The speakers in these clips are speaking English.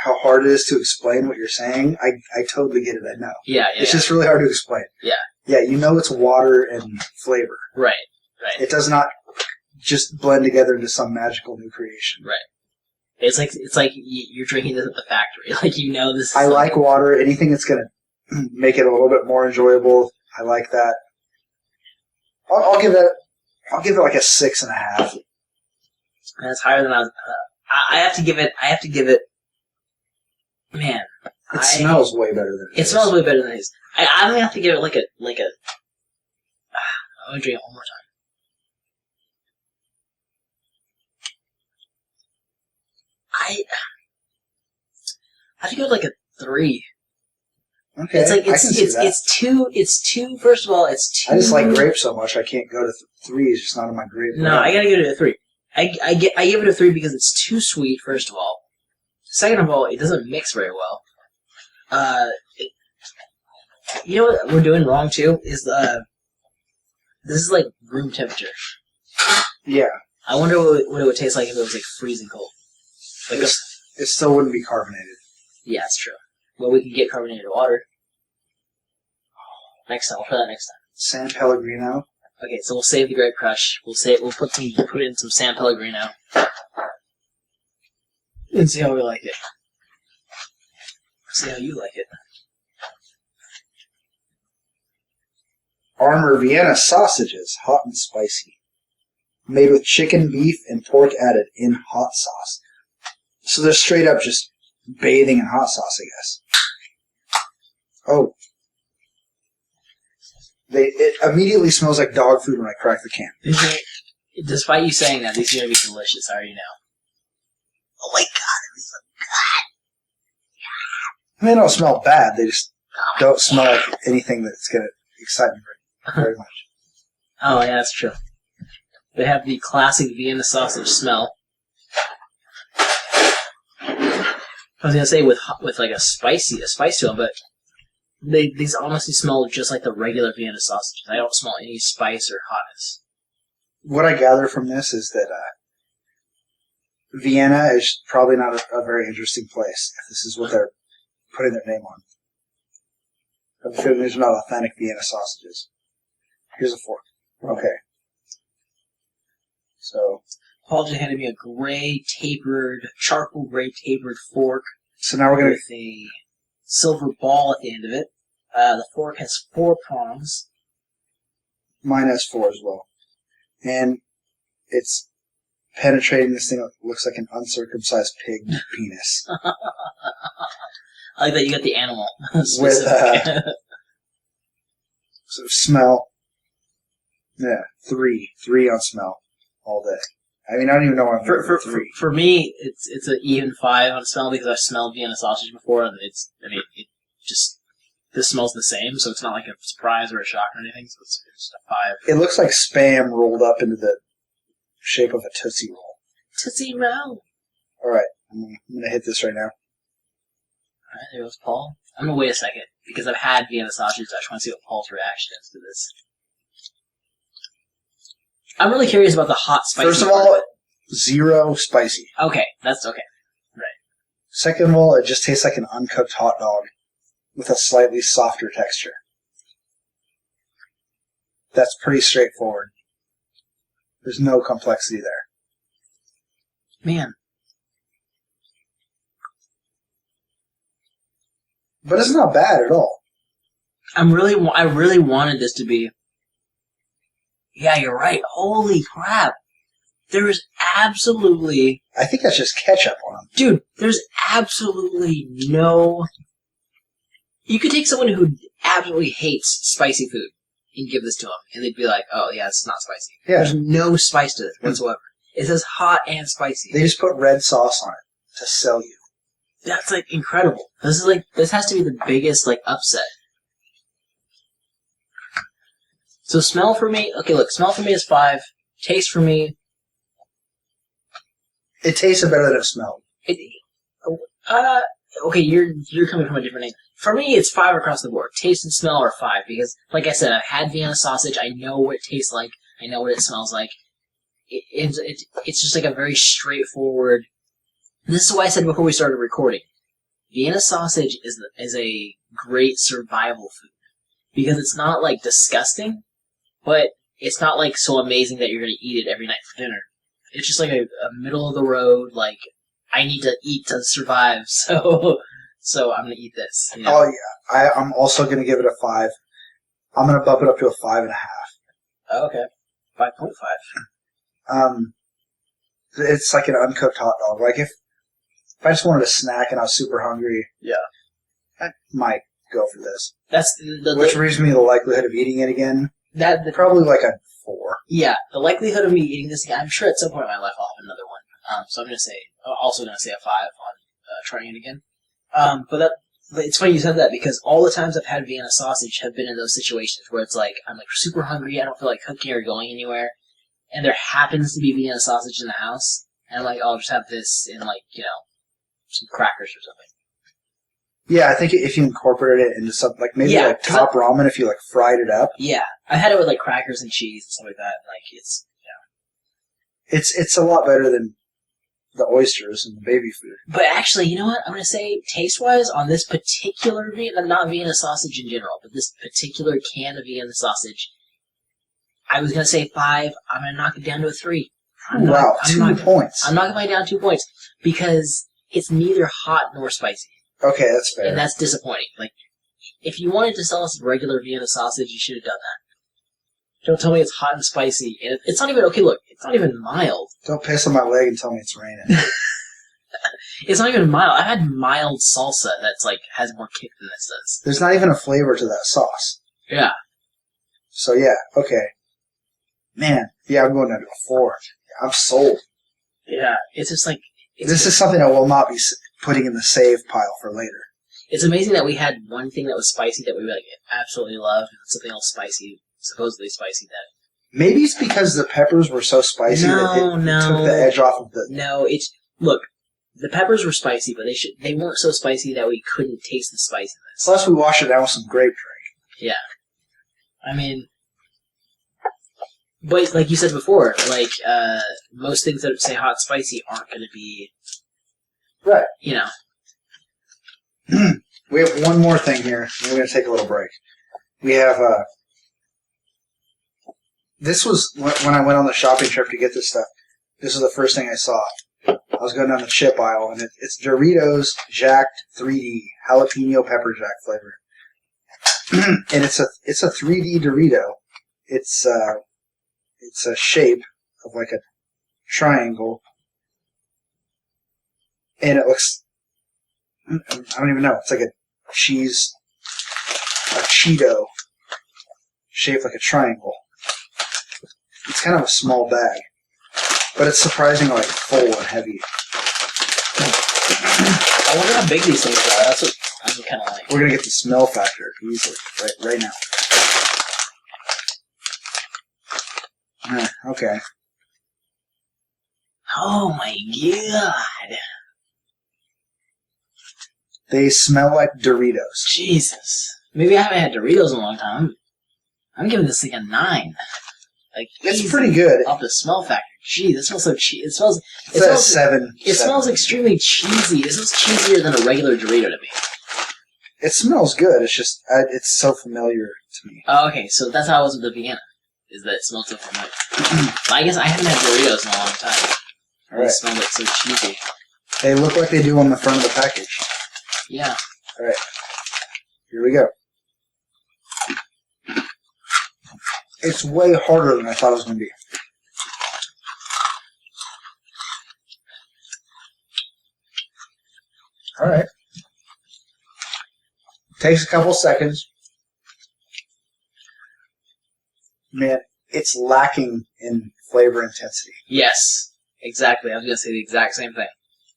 how hard it is to explain what you're saying, I totally get it. I know. Yeah. It's just really hard to explain. Yeah. Yeah, you know it's water and flavor. Right. It does not just blend together into some magical new creation. Right. It's like you're drinking this at the factory. Like, you know this is I like water. Anything that's going to make it a little bit more enjoyable, I like that. I'll give it like a 6.5. That's higher than I was. I have to give it. Man, it smells way better than it is. It smells way better than it is. I'm gonna have to give it like a. I'm gonna drink it one more time. I have to give it like a 3. Okay, it's like I can see that. It's too. First of all, it's too. I just like grape so much I can't go to 3. It's just not in my grape. No, I gotta give it a 3. I give it a 3 because it's too sweet. First of all, second of all, it doesn't mix very well. You know what we're doing wrong too is this is like room temperature. Yeah. I wonder what it would taste like if it was like freezing cold. Like it still wouldn't be carbonated. Yeah, that's true. Well, we can get carbonated water. Next time, we'll try that next time. San Pellegrino. Okay, so we'll save the Grape Crush. We'll put it in some San Pellegrino, and see how we like it. See how you like it. Armour Vienna sausages, hot and spicy. Made with chicken, beef, and pork added in hot sauce. So they're straight up just bathing in hot sauce, I guess. Oh. It immediately smells like dog food when I crack the can. Despite you saying that, these are going to be delicious. I already know. Oh my god, these are good. They don't smell bad. They just don't smell like anything that's going to excite me very much. Oh, yeah, that's true. They have the classic Vienna sausage smell. I was going to say with like a spice to them, but these honestly smell just like the regular Vienna sausages. I don't smell any spice or hotness. What I gather from this is that Vienna is probably not a very interesting place if this is what they're putting their name on. I'm feeling these are not authentic Vienna sausages. Here's a fork. Okay. So Paul just handed me a charcoal gray tapered fork. So now we're going with a silver ball at the end of it. The fork has 4 prongs. Mine has 4 as well. And it's penetrating this thing that looks like an uncircumcised pig penis. I like that you got the animal. With so smell. Yeah, 3 on smell all day. I mean, I don't even know why I'm for 3. For me, it's an even 5 on smell because I've smelled Vienna sausage before, and this smells the same, so it's not like a surprise or a shock or anything. So it's just a 5. It looks like Spam rolled up into the shape of a Tootsie Roll. Tootsie Roll. All right, I'm gonna hit this right now. All right, there goes Paul. I'm gonna wait a second because I've had Vienna sausage. I just want to see what Paul's reaction is to this. I'm really curious about the hot spicy. First of all, 0 spicy. Okay, that's okay. Right. Second of all, it just tastes like an uncooked hot dog with a slightly softer texture. That's pretty straightforward. There's no complexity there. Man. But it's not bad at all. I really wanted this to be. Yeah, you're right. Holy crap. There is absolutely... I think that's just ketchup on them. Dude, there's absolutely no... You could take someone who absolutely hates spicy food and give this to them, and they'd be like, oh, yeah, it's not spicy. Yeah. There's no spice to this whatsoever. It says hot and spicy. They just put red sauce on it to sell you. That's, like, incredible. This has to be the biggest, like, upset. So smell for me... Okay, look, smell for me is 5. Taste for me... It tasted better than it smelled. Okay, you're coming from a different angle. For me, it's 5 across the board. Taste and smell are 5, because, like I said, I've had Vienna sausage, I know what it tastes like, I know what it smells like. It's just like a very straightforward... This is what I said before we started recording. Vienna sausage is a great survival food because it's not like disgusting, but it's not like so amazing that you're going to eat it every night for dinner. It's just like a middle of the road, like I need to eat to survive, so I'm going to eat this. You know? Oh yeah, I'm also going to give it a 5. I'm going to bump it up to a 5.5. Oh, okay, 5.5. It's like an uncooked hot dog. Like if I just wanted a snack and I was super hungry, Yeah, I might go for this. that's Which brings me to the likelihood of eating it again. Probably like a 4. Yeah, the likelihood of me eating this again, I'm sure at some point in my life I'll have another one. So I'm also going to say a 5 on trying it again. But it's funny you said that because all the times I've had Vienna sausage have been in those situations where it's like I'm like super hungry, I don't feel like cooking or going anywhere, and there happens to be Vienna sausage in the house, and I'm like, I'll just have this in like, some crackers or something. Yeah, I think if you incorporated it into something like maybe Yeah, like top ramen, if you like fried it up. Yeah, I've had it with like crackers and cheese and stuff like that. Like It's a lot better than the oysters and the baby food. But actually, you know what? I'm going to say, taste-wise, on this particular not Vienna sausage in general, but this particular can of Vienna sausage, I was going to say 5. I'm going to knock it down to a 3. Wow, 2 points. I'm knocking mine down 2 points because it's neither hot nor spicy. Okay, that's fair. And that's disappointing. Like, if you wanted to sell us regular Vienna sausage, you should have done that. Don't tell me it's hot and spicy. And it's not even, okay, look, it's not even mild. Don't piss on my leg and tell me it's raining. It's not even mild. I've had mild salsa that's like, has more kick than this does. There's not even a flavor to that sauce. Yeah. So yeah, okay. Man, yeah, I'm going down to a 4. I'm sold. Yeah, it's just like... This is something I will not be putting in the save pile for later. It's amazing that we had one thing that was spicy that we like absolutely loved, and something else spicy, supposedly spicy that... Maybe it's because the peppers were so spicy that it took the edge off of the... No, it's... Look, the peppers were spicy, but they weren't so spicy that we couldn't taste the spiciness. Plus we washed it down with some grape drink. Yeah. I mean... But like you said before, like most things that say hot and spicy aren't going to be... Right. You know. We have one more thing here. We're going to take a little break. We have... This was when I went on the shopping trip to get this stuff. This was the first thing I saw. I was going down the chip aisle, and it's Doritos Jacked 3D Jalapeno Pepper Jack flavor. And it's a 3D Dorito. It's a shape of like a triangle, and it looks... I don't even know. It's like a Cheeto shaped like a triangle. It's kind of a small bag, but it's surprisingly like full and heavy. I wonder how big these things are. That's what I'm kind of like. We're gonna get the smell factor easily right now. Okay. Oh my god. They smell like Doritos. Jesus. Maybe I haven't had Doritos in a long time. I'm giving this thing a 9. Like, it's pretty good. Off the smell factor. Gee, this smells so cheesy. It smells 7. It smells extremely cheesy. It smells cheesier than a regular Dorito to me. It smells good. It's just, it's so familiar to me. Oh, okay. So that's how I was with the Vienna. Is that it smells so familiar. But I guess I haven't had Doritos in a long time. They smell like so cheesy. They look like they do on the front of the package. Yeah. Alright. Here we go. It's way harder than I thought it was going to be. Alright. Takes a couple seconds. Man, it's lacking in flavor intensity. Yes. Exactly. I was going to say the exact same thing.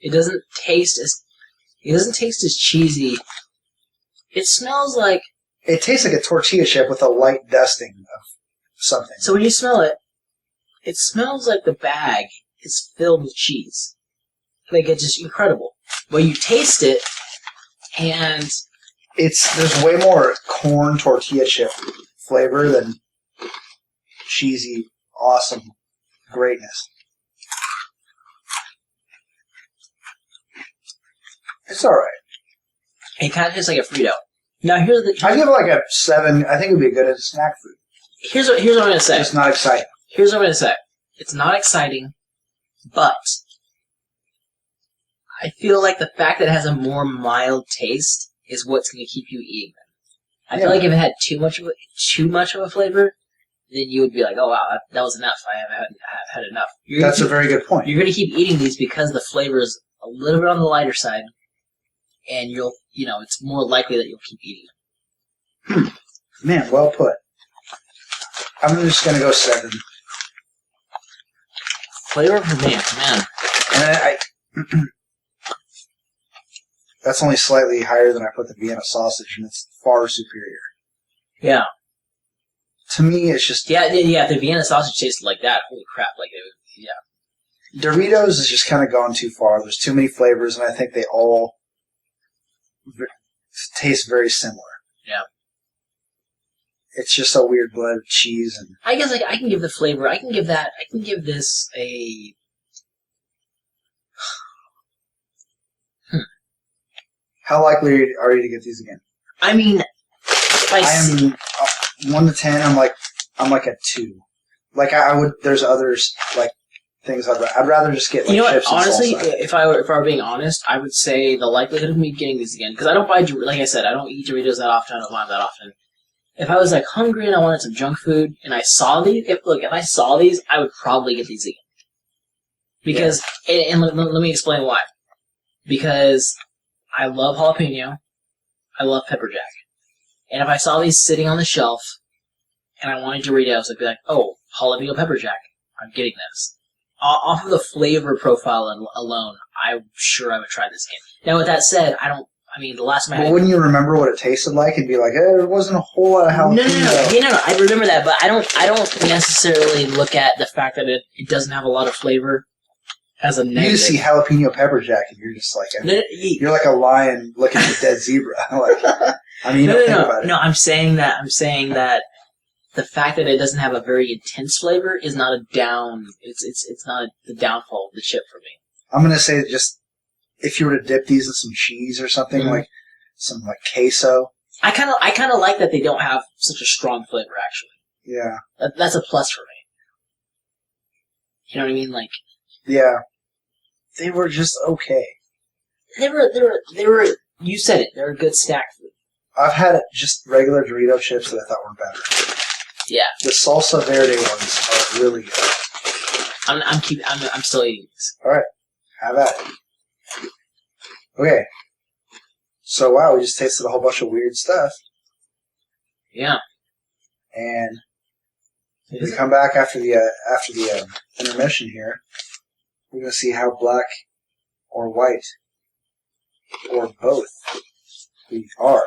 It doesn't taste as cheesy. It smells like... It tastes like a tortilla chip with a light dusting of something. So when you smell it, it smells like the bag is filled with cheese. Like, it's just incredible. But you taste it, and... There's way more corn tortilla chip flavor than cheesy, awesome greatness. It's alright. It kind of tastes like a Frito. Now, here's the... I give it like a 7. I think it would be good as snack food. Here's what I'm going to say. It's not exciting. Here's what I'm going to say. It's not exciting, but I feel like the fact that it has a more mild taste is what's going to keep you eating them. I feel like if it had too much of a flavor, then you would be like, oh wow, that was enough. I haven't had enough. That's a very good point. You're going to keep eating these because the flavor is a little bit on the lighter side, and it's more likely that you'll keep eating them. Man, well put. I'm just going to go 7. Flavor for me, man. And that's only slightly higher than I put the Vienna sausage, and it's far superior. Yeah. To me, it's just... Yeah, if the Vienna sausage tasted like that, holy crap, Doritos is just kind of gone too far. There's too many flavors, and I think they all taste very similar. Yeah. It's just a weird blend of cheese and... I guess I can give the flavor, I can give this a... How likely are you to get these again? I mean, if I am 1 to 10. I'm like a 2. Like I would. There's others like things I'd rather just get. Like, chips and honestly, salsa. if I were being honest, I would say the likelihood of me getting these again, because I don't buy, like I said, I don't eat Doritos that often. I don't buy them that often. If I was like hungry and I wanted some junk food and I saw these, if I saw these, I would probably get these again. Because and let me explain why. Because I love jalapeno, I love pepper jack, and if I saw these sitting on the shelf and I wanted Doritos, I'd be like, oh, jalapeno pepper jack, I'm getting this. Off of the flavor profile alone, I'm sure I would try this again. Now, with that said, the last time I had... wouldn't you remember what it tasted like and be like, there wasn't a whole lot of jalapeno? No, I remember that, but I don't necessarily look at the fact that it doesn't have a lot of flavor as a negative. You see jalapeno pepper jack and you're just like, you're like a lion looking at a dead zebra. Think about it. No, I'm saying that the fact that it doesn't have a very intense flavor is not a down. It's not the downfall of the chip for me. I'm gonna say just if you were to dip these in some cheese or something, like some like queso. I kind of like that they don't have such a strong flavor. Actually, yeah, that's a plus for me. You know what I mean? Like, yeah, they were just okay. They were. You said it. They're a good snack food. I've had just regular Dorito chips that I thought were better. Yeah, the salsa verde ones are really good. I'm still eating these. All right, have at it. Okay, so wow, we just tasted a whole bunch of weird stuff. Yeah, and we come back after the intermission here. We're gonna see how black or white or both we are.